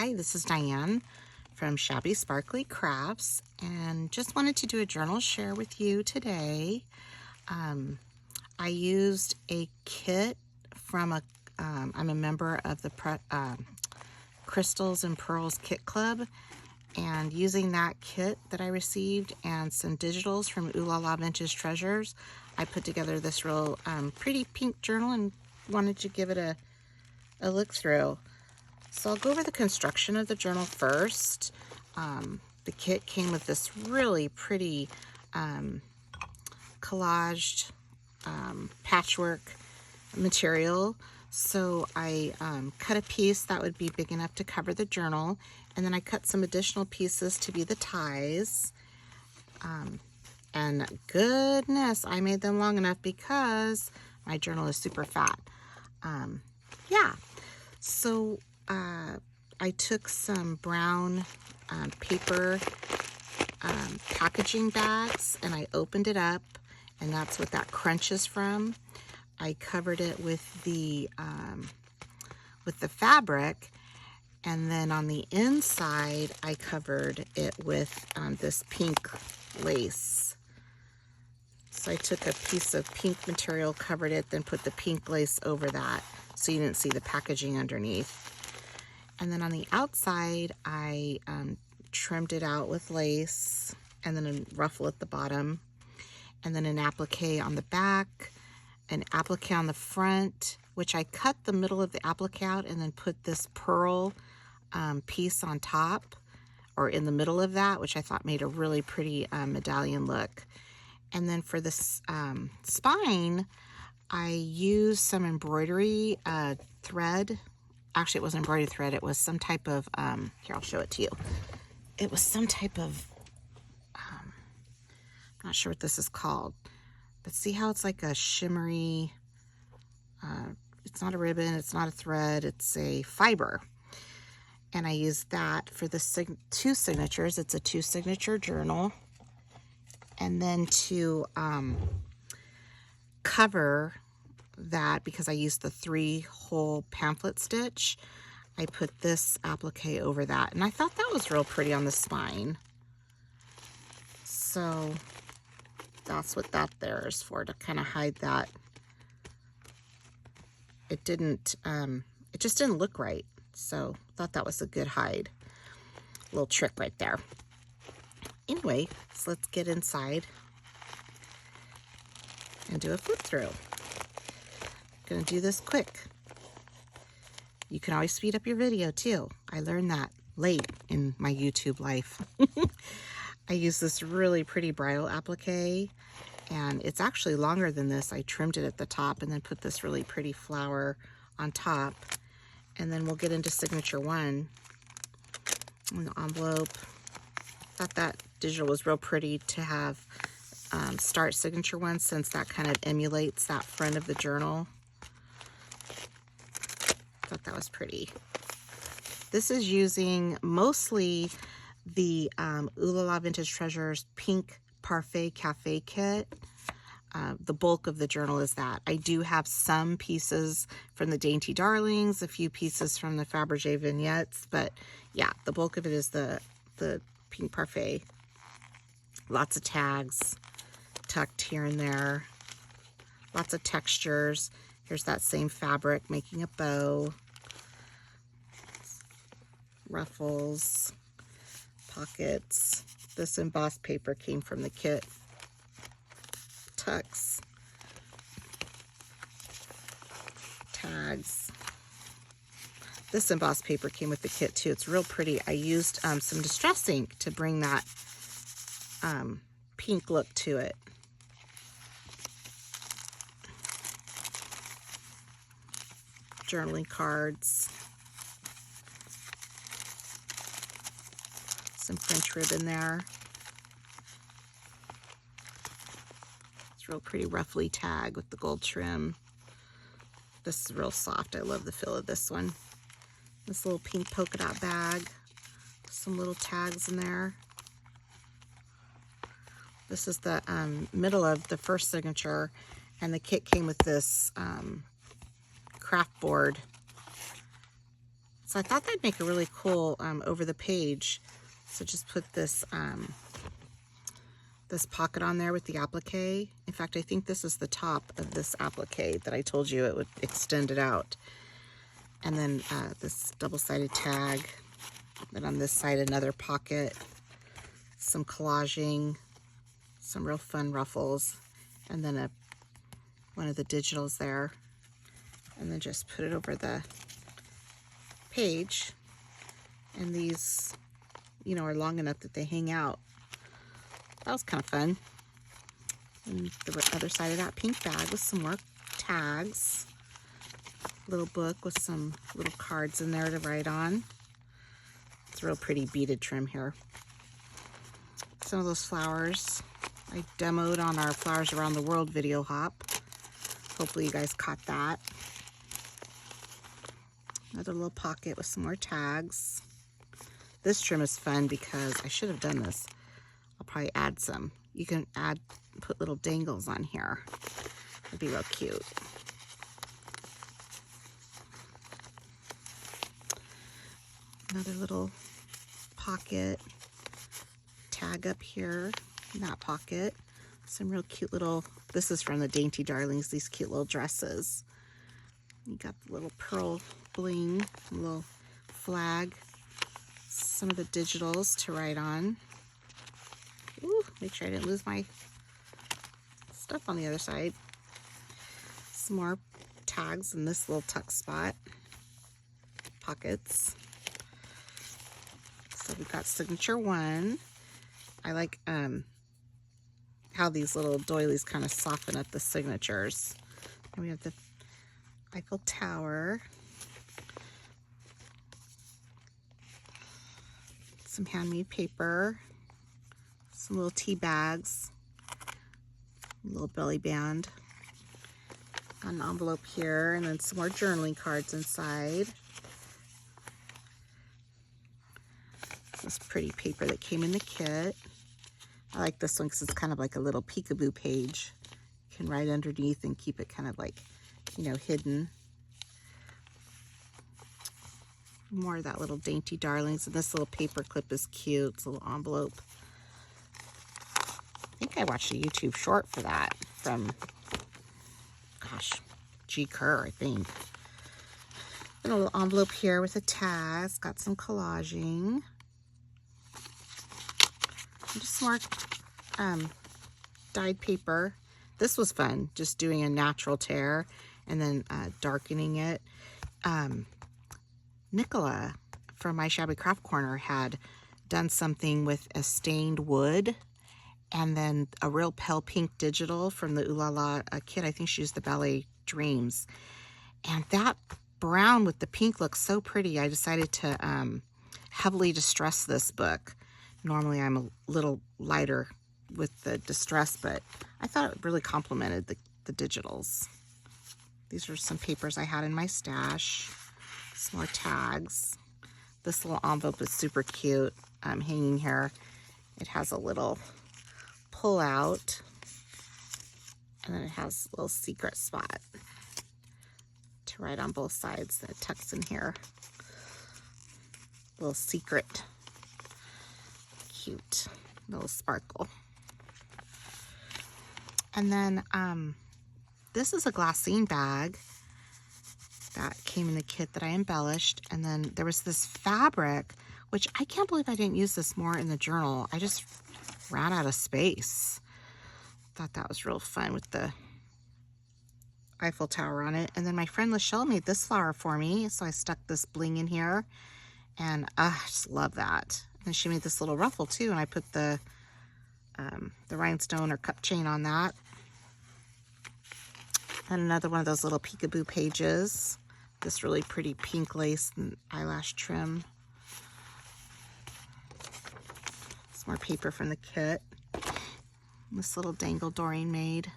Hi, this is Diane from Shabby Sparkly Crafts, and just wanted to do a journal share with you today. I used a kit from I'm a member of the Crystals and Pearls Kit Club, and using that kit that I received and some digitals from Oohlala Vintage Treasures, I put together this real pretty pink journal and wanted to give it a look through. So I'll go over the construction of the journal first. The kit came with this really pretty collaged patchwork material. So I cut a piece that would be big enough to cover the journal, and then I cut some additional pieces to be the ties. And goodness, I made them long enough because my journal is super fat. Yeah, so I took some brown paper packaging bags and I opened it up, and that's what that crunch is from. I covered it with the fabric, and then on the inside I covered it with this pink lace. So I took a piece of pink material, covered it, then put the pink lace over that so you didn't see the packaging underneath. And then on the outside, I trimmed it out with lace, and then a ruffle at the bottom, and then an applique on the back, an applique on the front, which I cut the middle of the applique out and then put this pearl piece on top, or in the middle of that, which I thought made a really pretty medallion look. And then for this spine, I used some embroidery thread. Actually, it wasn't embroidery thread. It was some type of, here, I'll show it to you. It was some type of, I'm not sure what this is called, but see how it's like a shimmery, it's not a ribbon, it's not a thread, it's a fiber. And I used that for the two signatures. It's a 2-signature journal. And then to cover that, because I used the 3-hole pamphlet stitch, I put this applique over that, and I thought that was real pretty on the spine. So that's what that there is for, to kind of hide that. It didn't, it just didn't look right. So I thought that was a good hide. Little trick right there. Anyway, so let's get inside and do a flip through. Gonna do this quick. You can always speed up your video too. I learned that late in my YouTube life. I use this really pretty bridal applique, and it's actually longer than this. I trimmed it at the top and then put this really pretty flower on top. And then we'll get into signature 1 in the envelope. Thought that digital was real pretty to have start signature 1, since that kind of emulates that front of the journal. Thought that was pretty. This is using mostly the Oohlala Vintage Treasures Pink Parfait Cafe kit. The bulk of the journal is that. I do have some pieces from the Dainty Darlings, a few pieces from the Fabergé vignettes, but yeah, the bulk of it is the Pink Parfait. Lots of tags tucked here and there. Lots of textures. Here's that same fabric making a bow. Ruffles, pockets. This embossed paper came from the kit. Tucks, tags. This embossed paper came with the kit too. It's real pretty. I used some distress ink to bring that pink look to it. Journaling cards. Some French ribbon there. It's real pretty ruffly tag with the gold trim. This is real soft. I love the feel of this one. This little pink polka dot bag. Some little tags in there. This is the middle of the first signature, and the kit came with this craft board So I thought that'd make a really cool over the page. So just put this this pocket on there with the applique. In fact, I think this is the top of this applique that I told you it would extend it out. And then this double-sided tag. Then on this side, another pocket, some collaging, some real fun ruffles, and then one of the digitals there. And then just put it over the page. And these, you know, are long enough that they hang out. That was kind of fun. And the other side of that pink bag with some more tags. Little book with some little cards in there to write on. It's a real pretty beaded trim here. Some of those flowers I demoed on our Flowers Around the World video hop. Hopefully you guys caught that. Another little pocket with some more tags. This trim is fun because I should have done this. I'll probably add some. You can put little dangles on here. It'd be real cute. Another little pocket tag up here in that pocket. Some real cute little, this is from the Dainty Darlings, these cute little dresses. You got the little pearl bling, little flag, some of the digitals to write on. Ooh, make sure I didn't lose my stuff on the other side. Some more tags in this little tuck spot. Pockets. So we've got signature 1. I like how these little doilies kind of soften up the signatures. And we have the Eiffel Tower. Some handmade paper. Some little tea bags. A little belly band. Got an envelope here, and then some more journaling cards inside. This pretty paper that came in the kit. I like this one because it's kind of like a little peekaboo page. You can write underneath and keep it kind of like, you know, hidden. More of that little Dainty Darlings. And this little paper clip is cute. It's a little envelope. I think I watched a YouTube short for that from, gosh, G. Kerr, I think. And a little envelope here with a tag. It's got some collaging. Just more dyed paper. This was fun, just doing a natural tear and then darkening it. Nicola from My Shabby Craft Corner had done something with a stained wood and then a real pale pink digital from the Oohlala kit. I think she used the Ballet Dreams. And that brown with the pink looks so pretty. I decided to heavily distress this book. Normally I'm a little lighter with the distress, but I thought it really complemented the digitals. These are some papers I had in my stash. Some more tags. This little envelope is super cute. Hanging here. It has a little pull out. And then it has a little secret spot to write on both sides that tucks in here. Little secret. Cute little sparkle. And then this is a glassine bag that came in the kit that I embellished. And then there was this fabric, which I can't believe I didn't use this more in the journal. I just ran out of space. Thought that was real fun with the Eiffel Tower on it. And then my friend Lachelle made this flower for me, so I stuck this bling in here, and I just love that. And she made this little ruffle too, and I put the rhinestone or cup chain on that. And another one of those little peekaboo pages. This really pretty pink lace and eyelash trim. Some more paper from the kit. This little dangle Doreen made.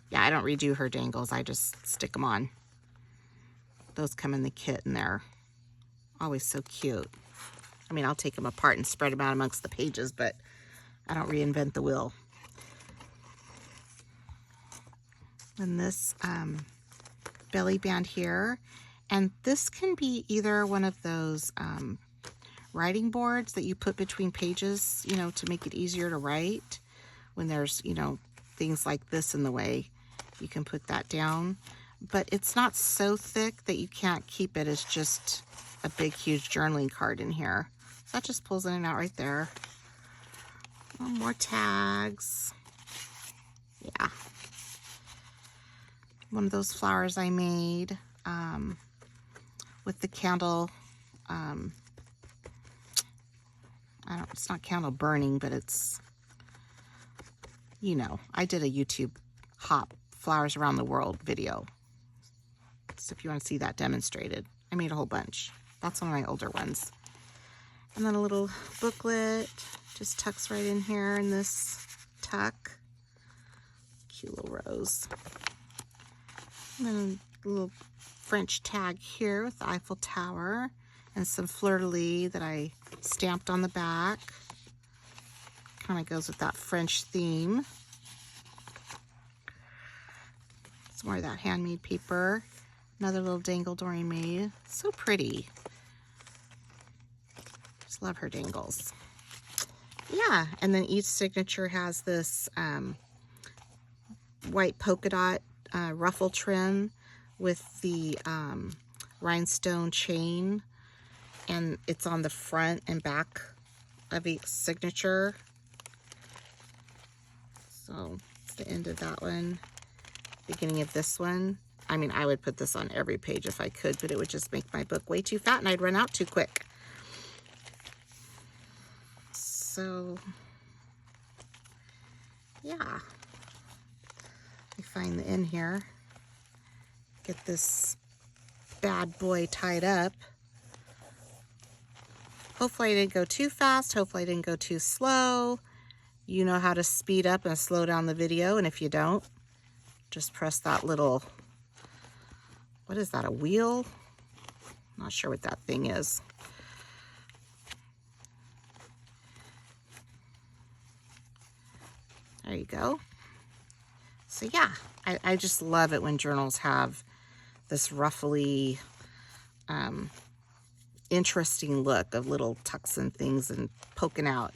Yeah, I don't redo her dangles. I just stick them on. Those come in the kit and they're always so cute. I mean, I'll take them apart and spread them out amongst the pages, but I don't reinvent the wheel. And this belly band here. And this can be either one of those writing boards that you put between pages, you know, to make it easier to write when there's, you know, things like this in the way. You can put that down, but it's not so thick that you can't keep it as just a big, huge journaling card in here. So that just pulls in and out right there. More tags. Yeah. One of those flowers I made with the candle. It's not candle burning, but it's, you know, I did a YouTube hop flowers around the world video. So if you want to see that demonstrated, I made a whole bunch. That's one of my older ones. And then a little booklet just tucks right in here in this tuck. Cute little rose. And then a little French tag here with the Eiffel Tower and some fleur-de-lis that I stamped on the back. Kind of goes with that French theme. Some more of that handmade paper. Another little dangle Doreen made. So pretty. Just love her dangles. Yeah, and then each signature has this white polka dot ruffle trim with the rhinestone chain, and it's on the front and back of each signature. So it's the end of that one, beginning of this one. I mean, I would put this on every page if I could, but it would just make my book way too fat and I'd run out too quick. So yeah, I find the end here. Get this bad boy tied up. Hopefully I didn't go too fast. Hopefully I didn't go too slow. You know how to speed up and slow down the video, and if you don't, just press that little, what is that, a wheel? Not sure what that thing is. There you go. So yeah, I just love it when journals have this ruffly, interesting look of little tucks and things and poking out.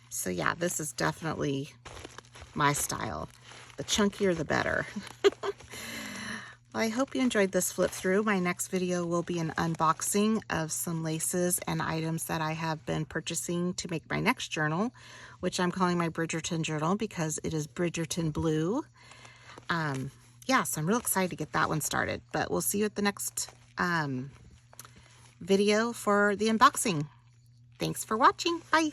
So yeah, this is definitely my style. The chunkier, the better. Well, I hope you enjoyed this flip through. My next video will be an unboxing of some laces and items that I have been purchasing to make my next journal, which I'm calling my Bridgerton journal because it is Bridgerton blue. Yeah, so I'm real excited to get that one started, but we'll see you at the next video for the unboxing. Thanks for watching. Bye.